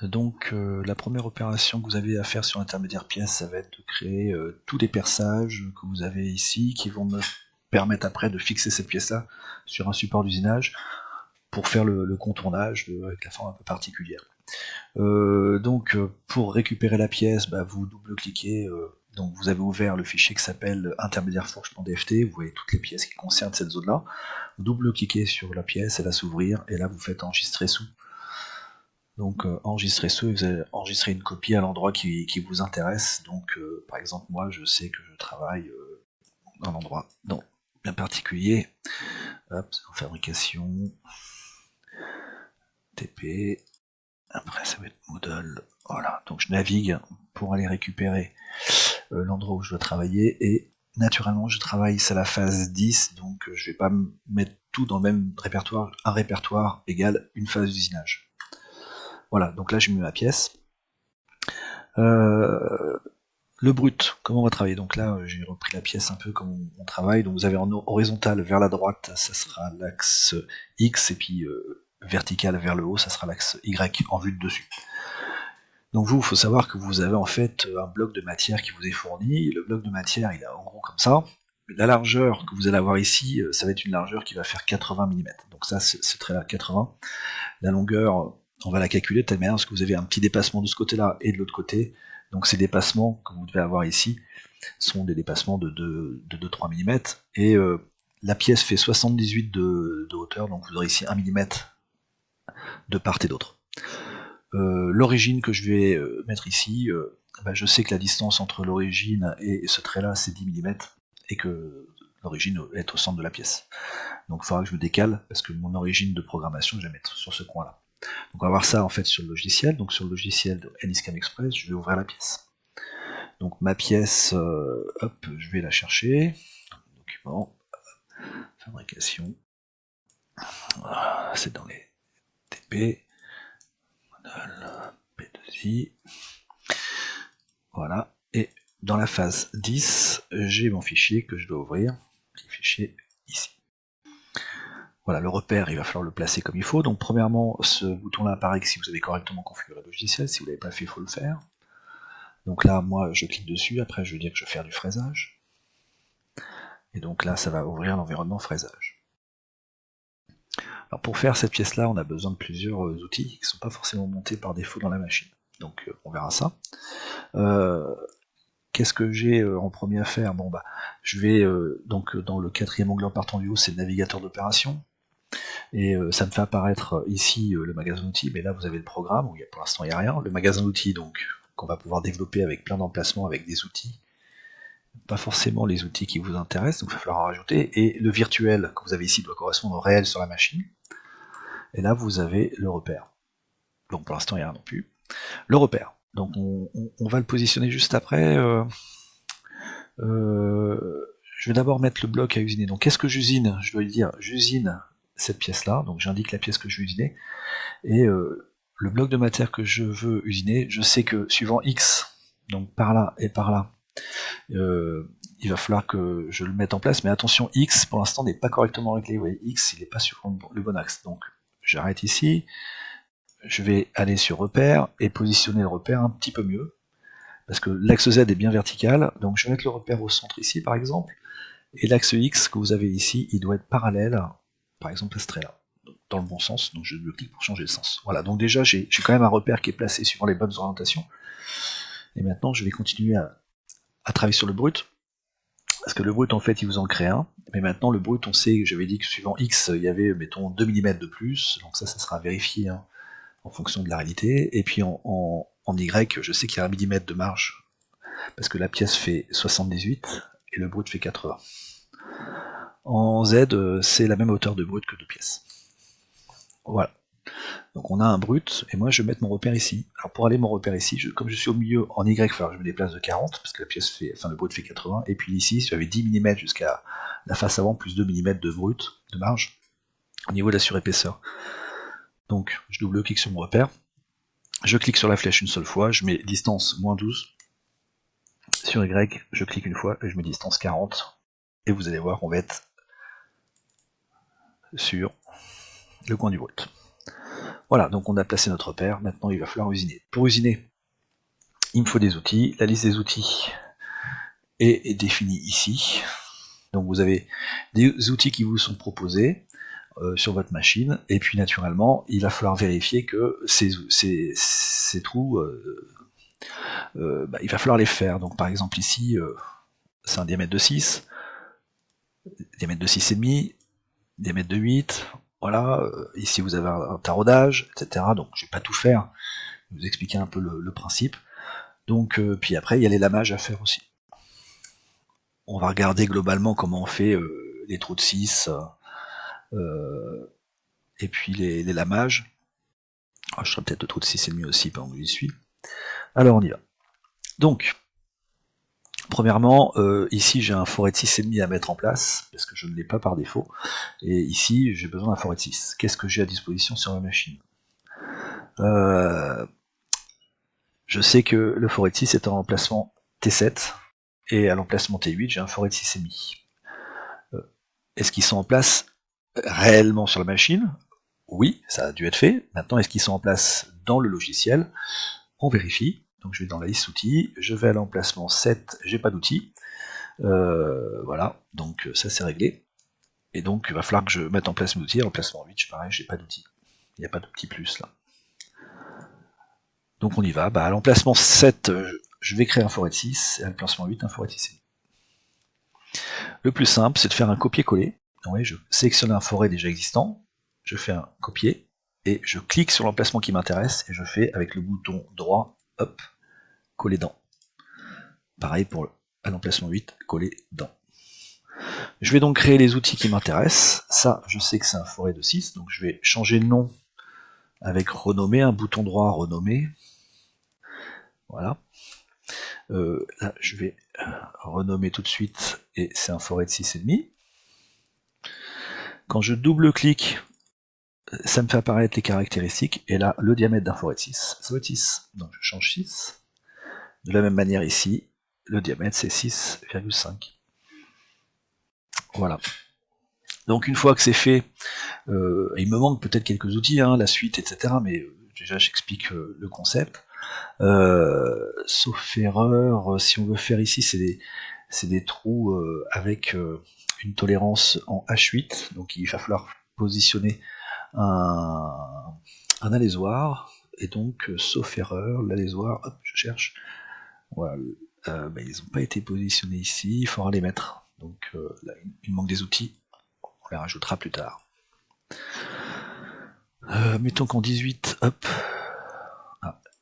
Donc la première opération que vous avez à faire sur l'intermédiaire pièce, ça va être de créer tous les perçages que vous avez ici, qui vont me permettre après de fixer cette pièce-là sur un support d'usinage pour faire le contournage avec la forme un peu particulière. Donc pour récupérer la pièce, vous double-cliquez, donc vous avez ouvert le fichier qui s'appelle intermédiaire fourche.dft, vous voyez toutes les pièces qui concernent cette zone-là, vous double-cliquez sur la pièce, elle va s'ouvrir, et là vous faites enregistrer sous. Donc enregistrer sous, et vous allez enregistrer une copie à l'endroit qui vous intéresse. Donc par exemple moi je sais que je travaille dans un endroit bien particulier. Hop, en fabrication, TP, après ça va être Moodle, voilà, donc je navigue pour aller récupérer l'endroit où je dois travailler, et naturellement je travaille, c'est la phase 10, donc je vais pas mettre tout dans le même répertoire, un répertoire égale une phase d'usinage. Voilà, donc là j'ai mis ma pièce. Le brut, comment on va travailler? Donc là j'ai repris la pièce un peu comme on travaille, donc vous avez en horizontal vers la droite, ça sera l'axe X, et puis vertical vers le haut, ça sera l'axe Y en vue de dessus. Donc vous, il faut savoir que vous avez en fait un bloc de matière qui vous est fourni. Le bloc de matière, il est en gros comme ça. La largeur que vous allez avoir ici, ça va être une largeur qui va faire 80 mm. Donc ça, c'est très là, 80. La longueur, on va la calculer de telle manière parce que vous avez un petit dépassement de ce côté-là et de l'autre côté. Donc ces dépassements que vous devez avoir ici sont des dépassements de 2-3 mm. Et la pièce fait 78 de hauteur, donc vous aurez ici 1 mm de part et d'autre. L'origine que je vais mettre ici, je sais que la distance entre l'origine et ce trait-là, c'est 10 mm, et que l'origine est au centre de la pièce. Donc il faudra que je me décale, parce que mon origine de programmation, je vais la mettre sur ce coin-là. Donc on va voir ça en fait sur le logiciel. Donc sur le logiciel de Anycam Express, je vais ouvrir la pièce. Donc ma pièce, hop, je vais la chercher. Document, fabrication. Voilà, c'est dans les TP. Modèle, P2I. Voilà. Et dans la phase 10, j'ai mon fichier que je dois ouvrir. Petit fichier ici. Voilà, le repère, il va falloir le placer comme il faut. Donc premièrement, ce bouton-là apparaît que si vous avez correctement configuré le logiciel. Si vous ne l'avez pas fait, il faut le faire. Donc là, moi, je clique dessus. Après, je veux dire que je vais faire du fraisage. Et donc là, ça va ouvrir l'environnement fraisage. Alors pour faire cette pièce-là, on a besoin de plusieurs outils qui ne sont pas forcément montés par défaut dans la machine. Donc on verra ça. Qu'est-ce que j'ai en premier à faire? Je vais donc dans le quatrième onglet en partant du haut, c'est le navigateur d'opération. Et ça me fait apparaître ici le magasin d'outils, mais là vous avez le programme, où pour l'instant il n'y a rien. Le magasin d'outils, donc, qu'on va pouvoir développer avec plein d'emplacements, avec des outils. Pas forcément les outils qui vous intéressent, donc il va falloir en rajouter. Et le virtuel que vous avez ici doit correspondre au réel sur la machine. Et là vous avez le repère. Donc pour l'instant il n'y a rien non plus. Le repère. Donc on va le positionner juste après. Je vais d'abord mettre le bloc à usiner. Donc qu'est-ce que j'usine? Je dois lui dire j'usine cette pièce-là, donc j'indique la pièce que je veux usiner, et le bloc de matière que je veux usiner, je sais que suivant X, donc par là et par là, il va falloir que je le mette en place, mais attention, X pour l'instant n'est pas correctement réglé, vous voyez, X il n'est pas sur le bon axe, donc j'arrête ici, je vais aller sur repère, et positionner le repère un petit peu mieux, parce que l'axe Z est bien vertical, donc je vais mettre le repère au centre ici par exemple, et l'axe X que vous avez ici, il doit être parallèle, par exemple à ce trait-là, dans le bon sens, donc je le clique pour changer le sens. Voilà, donc déjà j'ai quand même un repère qui est placé suivant les bonnes orientations, et maintenant je vais continuer à travailler sur le brut, parce que le brut en fait il vous en crée un, mais maintenant le brut on sait, j'avais dit que suivant X il y avait mettons 2 mm de plus, donc ça sera vérifié en fonction de la réalité, et puis en Y je sais qu'il y a 1 mm de marge, parce que la pièce fait 78 et le brut fait 80. En Z, c'est la même hauteur de brut que de pièces. Voilà. Donc on a un brut, et moi je vais mettre mon repère ici. Alors pour aller mon repère ici, comme je suis au milieu en Y, je me déplace de 40, parce que la pièce fait, enfin le brut fait 80, et puis ici, j'avais 10 mm jusqu'à la face avant, plus 2 mm de brut, de marge, au niveau de la surépaisseur. Donc je double-clique sur mon repère, je clique sur la flèche une seule fois, je mets distance moins 12, sur Y, je clique une fois, et je mets distance 40, et vous allez voir, on va être sur le coin du brut. Voilà, donc on a placé notre repère, maintenant il va falloir usiner. Pour usiner, il me faut des outils, la liste des outils est définie ici. Donc vous avez des outils qui vous sont proposés sur votre machine, et puis naturellement, il va falloir vérifier que ces trous, il va falloir les faire. Donc par exemple ici, c'est un diamètre de 6, diamètre de 6,5, diamètre de 8, voilà, ici vous avez un taraudage, etc. Donc je vais pas tout faire, je vais vous expliquer un peu le principe. Donc puis après il y a les lamages à faire aussi. On va regarder globalement comment on fait les trous de 6, et puis les lamages. Ah, je ferai peut-être le trou de 6,5 aussi pendant que j'y suis. Alors on y va. Donc, premièrement, ici j'ai un forêt de 6,5 à mettre en place, parce que je ne l'ai pas par défaut. Et ici j'ai besoin d'un forêt de 6. Qu'est-ce que j'ai à disposition sur ma machine? Je sais que le forêt de 6 est en emplacement T7, et à l'emplacement T8 j'ai un forêt de 6,5. Est-ce qu'ils sont en place réellement sur la machine? Oui, ça a dû être fait. Maintenant, est-ce qu'ils sont en place dans le logiciel? On vérifie. Donc je vais dans la liste outils, je vais à l'emplacement 7, j'ai pas d'outils. Voilà, donc ça c'est réglé. Et donc il va falloir que je mette en place mes outils. Emplacement 8, pareil, j'ai pas d'outils. Il n'y a pas de petit plus là. Donc on y va. À l'emplacement 7, je vais créer un forêt de 6, et à l'emplacement 8, un forêt de 6. Le plus simple, c'est de faire un copier-coller. Oui, je sélectionne un forêt déjà existant, je fais un copier, et je clique sur l'emplacement qui m'intéresse, et je fais avec le bouton droit, hop, coller dans. Pareil pour à l'emplacement 8, coller dans. Je vais donc créer les outils qui m'intéressent. Ça, je sais que c'est un forêt de 6, donc je vais changer le nom avec renommer, un bouton droit renommer. Voilà. Là, je vais renommer tout de suite, et c'est un forêt de 6,5. Quand je double-clique, ça me fait apparaître les caractéristiques, et là, le diamètre d'un forêt de 6, ça va être 6. Donc je change 6. De la même manière ici, le diamètre c'est 6,5. Voilà. Donc une fois que c'est fait, il me manque peut-être quelques outils, la suite, etc. Mais déjà j'explique le concept. Sauf erreur, si on veut faire ici, c'est des trous avec une tolérance en H8, donc il va falloir positionner un alésoir, et donc sauf erreur, l'alésoir, hop, je cherche, voilà, ils n'ont pas été positionnés ici, il faudra les mettre, donc là, il manque des outils, on les rajoutera plus tard. Mettons qu'en 18, hop,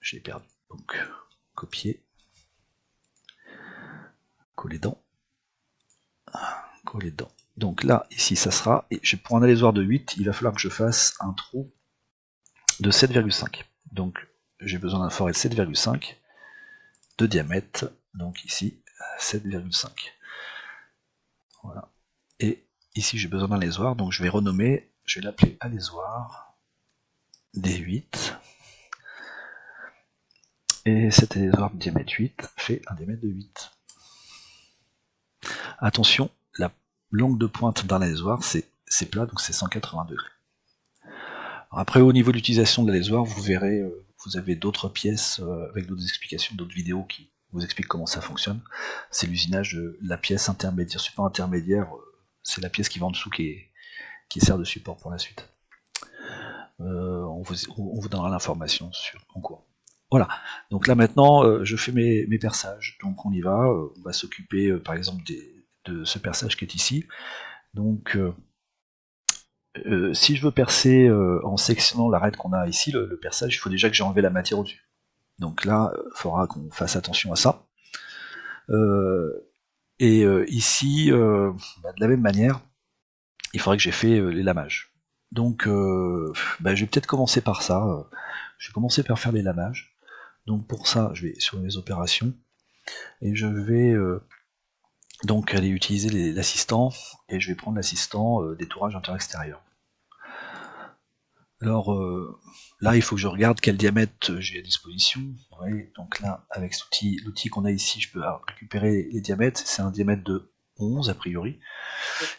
j'ai perdu, donc copier, coller dans, coller dans. Donc là, ici, ça sera, et pour un alésoir de 8, il va falloir que je fasse un trou de 7,5. Donc j'ai besoin d'un forêt de 7,5 de diamètre, donc ici 7,5. Voilà. Et ici j'ai besoin d'un alésoir, donc je vais renommer, je vais l'appeler alésoir D8. Et cet alésoir de diamètre 8 fait un diamètre de 8. Attention, la longue de pointe d'un alésoir c'est plat, donc c'est 180 degrés. Alors après, au niveau de l'utilisation de l'alésoir, vous verrez, vous avez d'autres pièces avec d'autres explications, d'autres vidéos qui vous expliquent comment ça fonctionne. C'est l'usinage de la pièce intermédiaire, support intermédiaire, c'est la pièce qui va en dessous qui sert de support pour la suite. On vous donnera l'information en cours. Voilà, donc là maintenant je fais mes perçages, donc on y va, on va s'occuper par exemple de ce perçage qui est ici. Donc si je veux percer en sectionnant l'arête qu'on a ici, le perçage, il faut déjà que j'ai enlevé la matière au-dessus. Donc là, il faudra qu'on fasse attention à ça. Ici, de la même manière, il faudrait que j'ai fait les lamages. Donc je vais peut-être commencer par ça. Je vais commencer par faire les lamages. Donc pour ça, je vais sur les opérations, et je vais donc aller utiliser l'assistant, et je vais prendre l'assistant détourage intérieur-extérieur. Alors là, il faut que je regarde quel diamètre j'ai à disposition. Ouais, donc là, avec l'outil qu'on a ici, je peux récupérer les diamètres. C'est un diamètre de 11 a priori.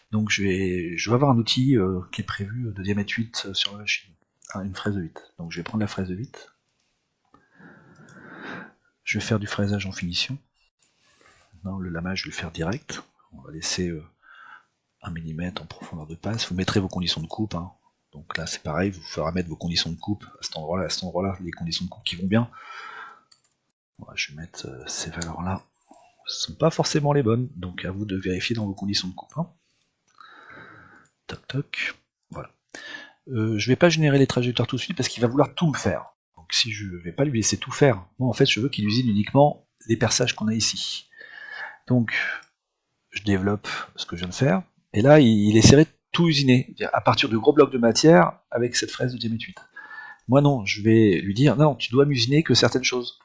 Donc je vais avoir un outil qui est prévu de diamètre 8 sur la machine. une fraise de 8. Donc je vais prendre la fraise de 8. Je vais faire du fraisage en finition. Non, le lamage, je vais le faire direct. On va laisser 1 mm en profondeur de passe. Vous mettrez vos conditions de coupe. Hein. Donc là, c'est pareil, vous ferez mettre vos conditions de coupe à cet endroit-là, les conditions de coupe qui vont bien. Voilà, je vais mettre ces valeurs-là. Ce ne sont pas forcément les bonnes, donc à vous de vérifier dans vos conditions de coupe. Hein. Toc toc. Voilà. Je vais pas générer les trajectoires tout de suite parce qu'il va vouloir tout me faire. Donc si je vais pas lui laisser tout faire, moi en fait je veux qu'il usine uniquement les perçages qu'on a ici. Donc je développe ce que je viens de faire, et là il essaierait de tout usiner, à partir de gros blocs de matière avec cette fraise de diamètre 8. Moi non, je vais lui dire non, tu dois m'usiner que certaines choses.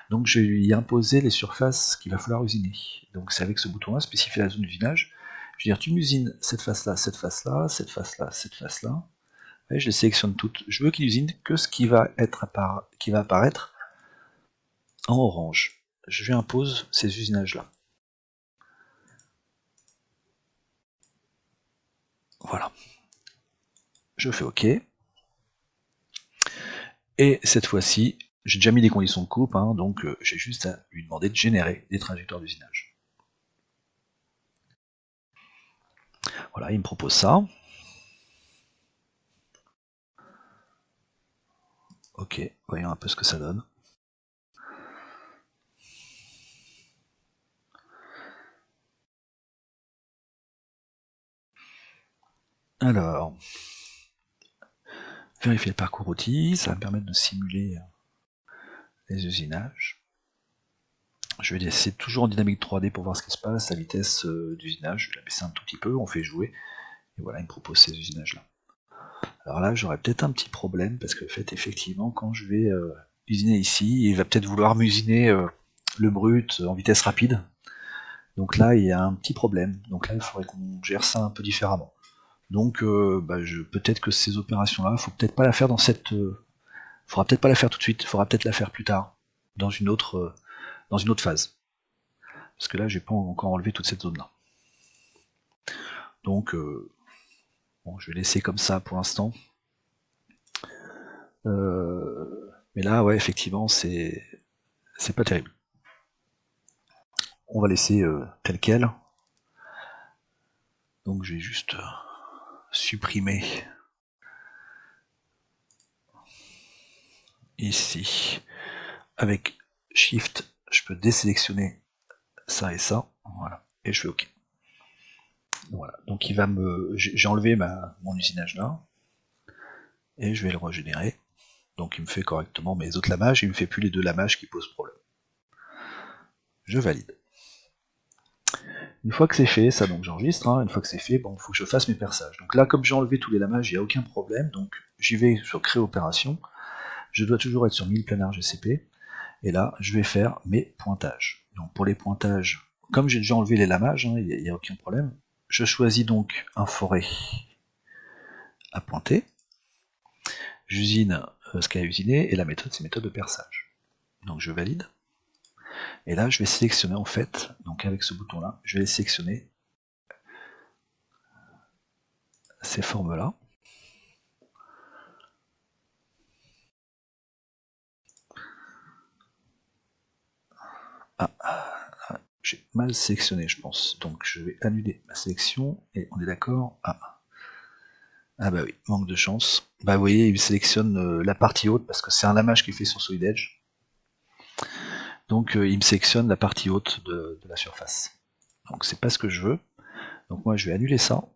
Donc je vais lui imposer les surfaces qu'il va falloir usiner. Donc c'est avec ce bouton-là, spécifier la zone d'usinage. Je vais dire tu m'usines cette face-là, cette face-là, cette face-là, cette face-là. Et je les sélectionne toutes. Je veux qu'il usine que ce qui va apparaître en orange. Je lui impose ces usinages-là. Voilà. Je fais OK. Et cette fois-ci, j'ai déjà mis des conditions de coupe, hein, donc j'ai juste à lui demander de générer des trajectoires d'usinage. Voilà, il me propose ça. Ok, voyons un peu ce que ça donne. Alors, vérifier le parcours outil, ça va me permettre de simuler les usinages. Je vais laisser toujours en dynamique 3D pour voir ce qui se passe, la vitesse d'usinage, je vais la baisser un tout petit peu, on fait jouer, et voilà, il me propose ces usinages-là. Alors là, j'aurais peut-être un petit problème, parce que en fait, effectivement, quand je vais usiner ici, il va peut-être vouloir m'usiner le brut en vitesse rapide, donc là, il y a un petit problème, donc là, il faudrait qu'on gère ça un peu différemment. Donc, peut-être que ces opérations-là, faut peut-être pas la faire dans cette... faudra peut-être pas la faire tout de suite, faudra peut-être la faire plus tard, dans une autre phase. Parce que là, j'ai pas encore enlevé toute cette zone-là. Donc, bon, je vais laisser comme ça pour l'instant. Mais là, ouais, effectivement, c'est pas terrible. On va laisser tel quel. Donc, je vais juste supprimer ici. Avec Shift, je peux désélectionner ça et ça. Voilà. Et je fais OK. Voilà. Donc, il va me... J'ai enlevé mon usinage là. Et je vais le régénérer. Donc il me fait correctement mes autres lamages, il me fait plus les deux lamages qui posent problème. Je valide. Une fois que c'est fait, ça donc j'enregistre, hein, une fois que c'est fait, bon, il faut que je fasse mes perçages. Donc là, comme j'ai enlevé tous les lamages, il n'y a aucun problème, donc j'y vais sur créer opération, je dois toujours être sur 1000 planar GCP, et là, je vais faire mes pointages. Donc pour les pointages, comme j'ai déjà enlevé les lamages, il n'y a aucun problème, je choisis donc un forêt à pointer, j'usine ce qu'il y a à usiner, et la méthode, c'est méthode de perçage. Donc je valide. Et là, je vais sélectionner en fait, donc avec ce bouton-là, je vais sélectionner ces formes-là. Ah, j'ai mal sélectionné, je pense. Donc je vais annuler ma sélection, et on est d'accord. Ah bah oui, manque de chance. Bah vous voyez, il sélectionne la partie haute, parce que c'est un lamage qui est fait sur Solid Edge. Donc il me sélectionne la partie haute de la surface. Donc c'est pas ce que je veux. Donc moi je vais annuler ça,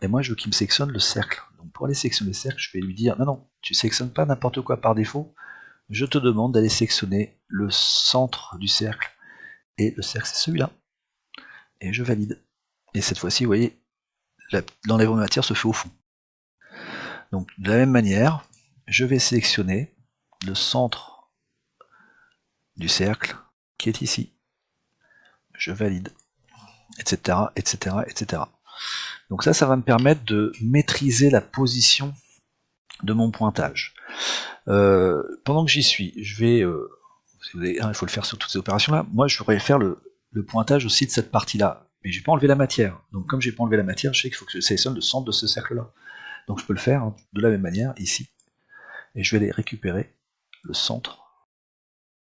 et moi je veux qu'il me sélectionne le cercle. Donc pour aller sélectionner le cercle, je vais lui dire, non, tu sélectionnes pas n'importe quoi par défaut, je te demande d'aller sélectionner le centre du cercle, et le cercle c'est celui-là. Et je valide. Et cette fois-ci, vous voyez, l'enlèvement de matière se fait au fond. Donc de la même manière, je vais sélectionner le centre du cercle qui est ici. Je valide, etc., etc., etc. Donc ça va me permettre de maîtriser la position de mon pointage. Pendant que j'y suis, je vais... il faut le faire sur toutes ces opérations-là. Moi, je voudrais faire le pointage aussi de cette partie-là. Mais j'ai pas enlevé la matière. Donc comme j'ai pas enlevé la matière, je sais qu'il faut que je sélectionne le centre de ce cercle-là. Donc je peux le faire hein, de la même manière ici, et je vais aller récupérer le centre